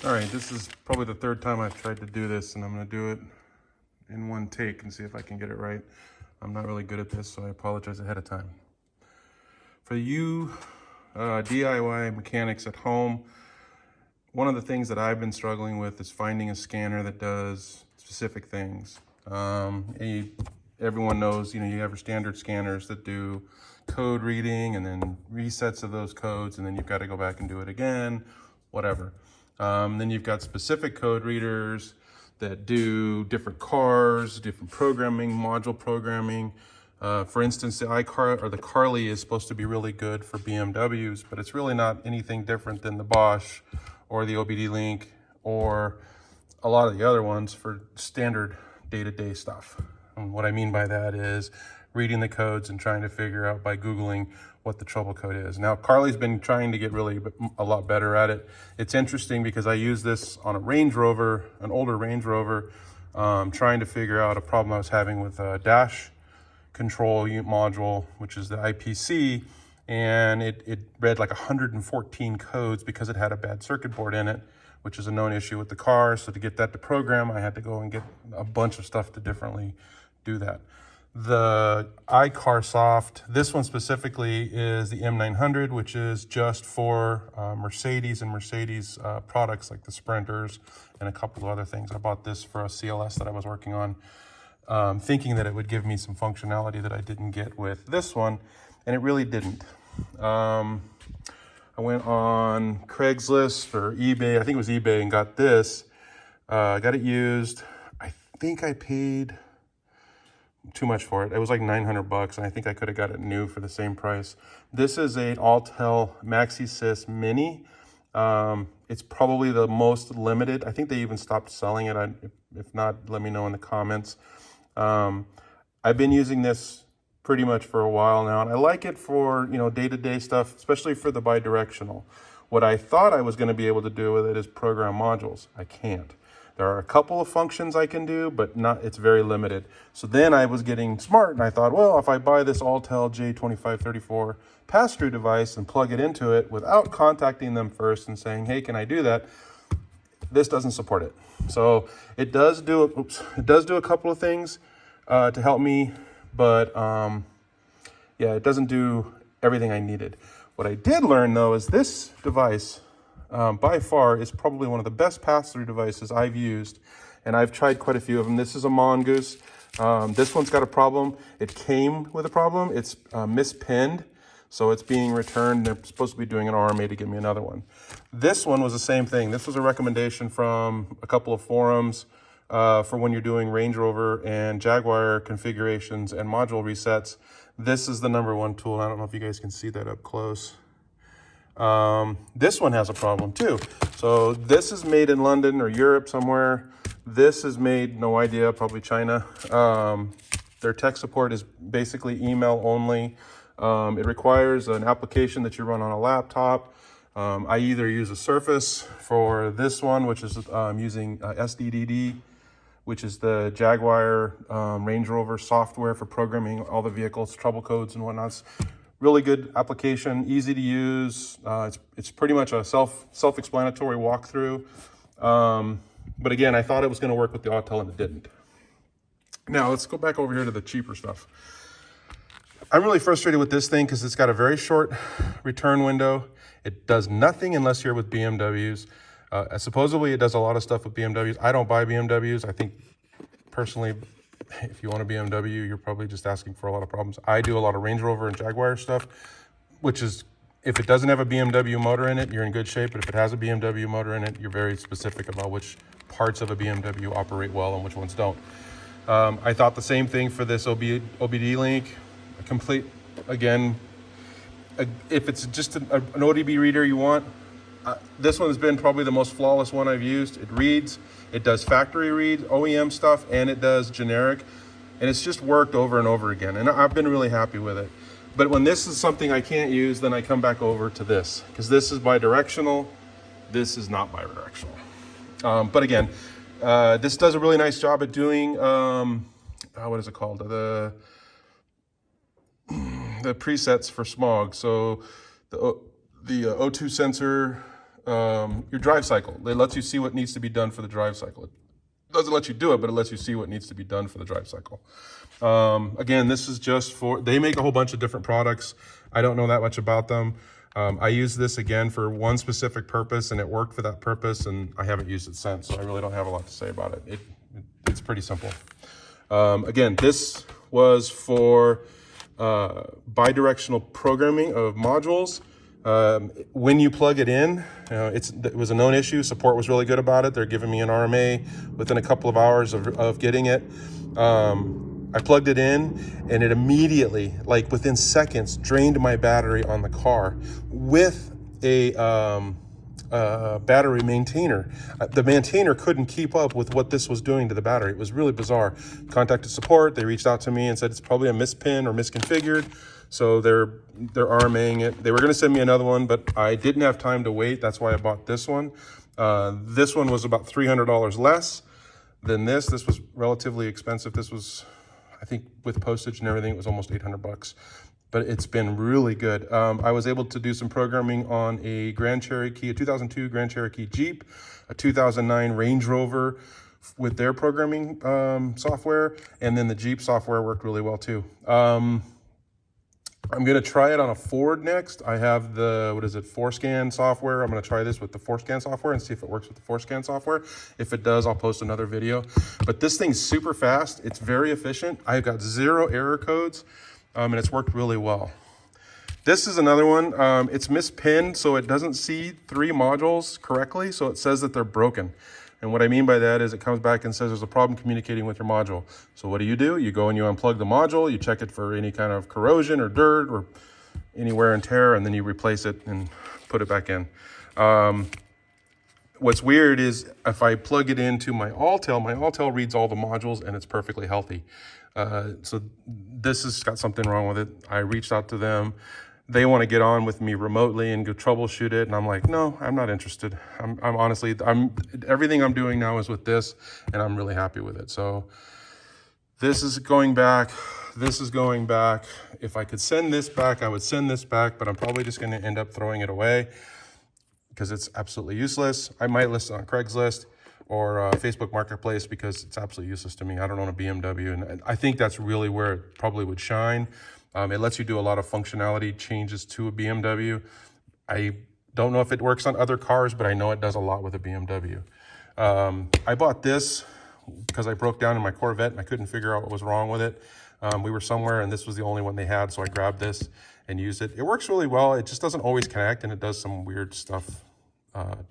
All right, this is probably the third time I've tried to do this, and I'm gonna do it in one take and see if I can get it right. I'm not really good at this, so I apologize ahead of time. For you DIY mechanics at home, one of the things that I've been struggling with is finding a scanner that does specific things. Everyone knows, you have your standard scanners that do code reading and then resets of those codes, and then you've got to go back and do it again, whatever. Then you've got specific code readers that do different cars, different programming, module programming. For instance, the iCar or the Carly is supposed to be really good for BMWs, but it's really not anything different than the Bosch or the OBD Link or a lot of the other ones for standard day-to-day stuff. And what I mean by that is reading the codes and trying to figure out by Googling what the trouble code is. Now, Carly's been trying to get really a lot better at it. It's interesting because I use this on a Range Rover, an older Range Rover, trying to figure out a problem I was having with a dash control unit module, which is the IPC, and it read like 114 codes because it had a bad circuit board in it, which is a known issue with the car. So to get that to program, I had to go and get a bunch of stuff to differently do that. The iCar Soft, this one specifically is the M900, which is just for Mercedes and Mercedes products like the Sprinters and a couple of other things. I bought this for a CLS that I was working on, thinking that it would give me some functionality that I didn't get with this one, and it really didn't. I went on Craigslist or eBay, I think it was eBay, and got this. I got it used. I think I paid too much for it. It was like 900 bucks, and I think I could have got it new for the same price. This is a Autel MaxiSys Mini. It's probably the most limited. I think they even stopped selling it. If not, let me know in the comments. I've been using this pretty much for a while now, and I like it for, day-to-day stuff, especially for the bidirectional. What I thought I was going to be able to do with it is program modules. I can't. There are a couple of functions I can do, but it's very limited. So then I was getting smart, and I thought, well, if I buy this Autel J2534 pass-through device and plug it into it without contacting them first and saying, hey, can I do that? This doesn't support it. So it does do a couple of things to help me, but yeah, it doesn't do everything I needed. What I did learn, though, is this device by far is probably one of the best pass-through devices I've used, and I've tried quite a few of them. This is a Mongoose. This one's got a problem. It came with a problem. It's mispinned, so it's being returned. They're supposed to be doing an RMA to give me another one. This one was the same thing. This was a recommendation from a couple of forums for when you're doing Range Rover and Jaguar configurations and module resets. This is the #1 tool. I don't know if you guys can see that up close. This one has a problem too. So this is made in London or Europe somewhere. This is made, no idea, probably China. Their tech support is basically email only. It requires an application that you run on a laptop. I either use a Surface for this one, which is using SDDD, which is the Jaguar Range Rover software for programming all the vehicles, trouble codes and whatnot. Really good application, easy to use. It's pretty much a self-explanatory walkthrough. But again, I thought it was going to work with the Autel, and it didn't. Now let's go back over here to the cheaper stuff. I'm really frustrated with this thing because it's got a very short return window. It does nothing unless you're with BMWs. Supposedly it does a lot of stuff with BMWs. I don't buy BMWs. I think personally, if you want a BMW, you're probably just asking for a lot of problems. I do a lot of Range Rover and Jaguar stuff, which is, if it doesn't have a BMW motor in it, you're in good shape. But if it has a BMW motor in it, you're very specific about which parts of a BMW operate well and which ones don't. I thought the same thing for this OBD Link. Complete, again, if it's just an ODB reader you want, this one has been probably the most flawless one I've used. It reads, it does factory read, OEM stuff, and it does generic. And it's just worked over and over again. And I've been really happy with it. But when this is something I can't use, then I come back over to this. Because this is bidirectional. This is not bidirectional. But again, this does a really nice job at doing, what is it called? The presets for smog. So the O2 sensor, your drive cycle. It lets you see what needs to be done for the drive cycle. It doesn't let you do it, but it lets you see what needs to be done for the drive cycle. Again, this is just for, they make a whole bunch of different products. I don't know that much about them. I use this again for one specific purpose, and it worked for that purpose, and I haven't used it since, so I really don't have a lot to say about it. It's pretty simple. Again, this was for bidirectional programming of modules. When you plug it in, it was a known issue. Support was really good about it. They're giving me an RMA within a couple of hours of getting it. I plugged it in, and it immediately, like within seconds, drained my battery on the car with a battery maintainer. The maintainer couldn't keep up with what this was doing to the battery. It was really bizarre. Contacted support. They reached out to me and said it's probably a mispin or misconfigured. So they're RMAing it. They were going to send me another one, but I didn't have time to wait. That's why I bought this one. This one was about $300 less than this. This was relatively expensive. This was, I think with postage and everything, it was almost 800 bucks. But it's been really good. I was able to do some programming on a Grand Cherokee, a 2002 Grand Cherokee Jeep, a 2009 Range Rover with their programming software, and then the Jeep software worked really well too. I'm going to try it on a Ford next. I have the, what is it, ForeScan software. I'm going to try this with the ForeScan software and see if it works with the ForeScan software. If it does, I'll post another video. But this thing's super fast. It's very efficient. I've got 0 error codes, and it's worked really well. This is another one. It's mispinned, so it doesn't see 3 modules correctly, so it says that they're broken. And what I mean by that is it comes back and says there's a problem communicating with your module. So what do? You go and you unplug the module, you check it for any kind of corrosion or dirt or any wear and tear, and then you replace it and put it back in. What's weird is if I plug it into my Alltel reads all the modules and it's perfectly healthy. So this has got something wrong with it. I reached out to them. They want to get on with me remotely and go troubleshoot it. And I'm like, no, I'm not interested. I'm honestly, everything I'm doing now is with this, and I'm really happy with it. So this is going back. This is going back. If I could send this back, I would send this back, but I'm probably just going to end up throwing it away because it's absolutely useless. I might list it on Craigslist or Facebook Marketplace because it's absolutely useless to me. I don't own a BMW, and I think that's really where it probably would shine. It lets you do a lot of functionality changes to a BMW. I don't know if it works on other cars, but I know it does a lot with a BMW. I bought this because I broke down in my Corvette and I couldn't figure out what was wrong with it. We were somewhere and this was the only one they had, so I grabbed this and used it. It works really well. It just doesn't always connect, and it does some weird stuff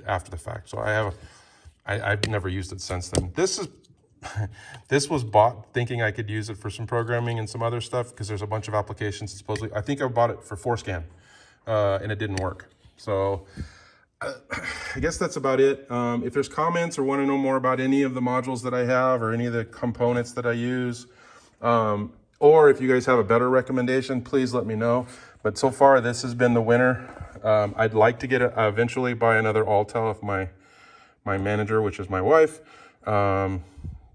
after the fact. So I've never used it since then. This was bought thinking I could use it for some programming and some other stuff because there's a bunch of applications. Supposedly, I think I bought it for ForeScan, and it didn't work. So I guess that's about it. If there's comments or want to know more about any of the modules that I have or any of the components that I use, or if you guys have a better recommendation, please let me know. But so far, this has been the winner. I'd like to get eventually buy another Alltel if my manager, which is my wife,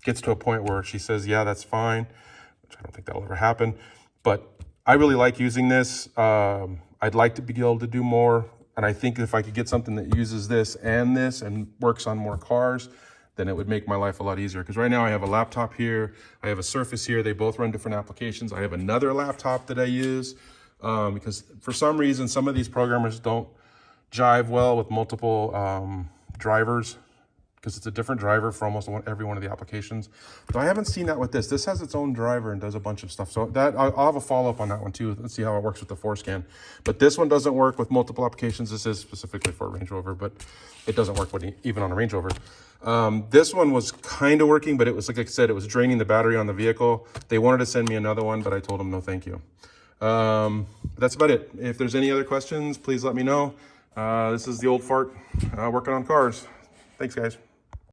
gets to a point where she says, yeah, that's fine, which I don't think that'll ever happen. But I really like using this. I'd like to be able to do more. And I think if I could get something that uses this and works on more cars, then it would make my life a lot easier. Because right now I have a laptop here, I have a Surface here. They both run different applications. I have another laptop that I use because for some reason, some of these programmers don't jive well with multiple drivers, because it's a different driver for almost every one of the applications. So I haven't seen that with this. This has its own driver and does a bunch of stuff. So that I'll have a follow-up on that one too. Let's see how it works with the ForeScan. But this one doesn't work with multiple applications. This is specifically for a Range Rover, but it doesn't work even on a Range Rover. This one was kind of working, but it was, like I said, it was draining the battery on the vehicle. They wanted to send me another one, but I told them no thank you. That's about it. If there's any other questions, please let me know. This is the old fart working on cars. Thanks, guys.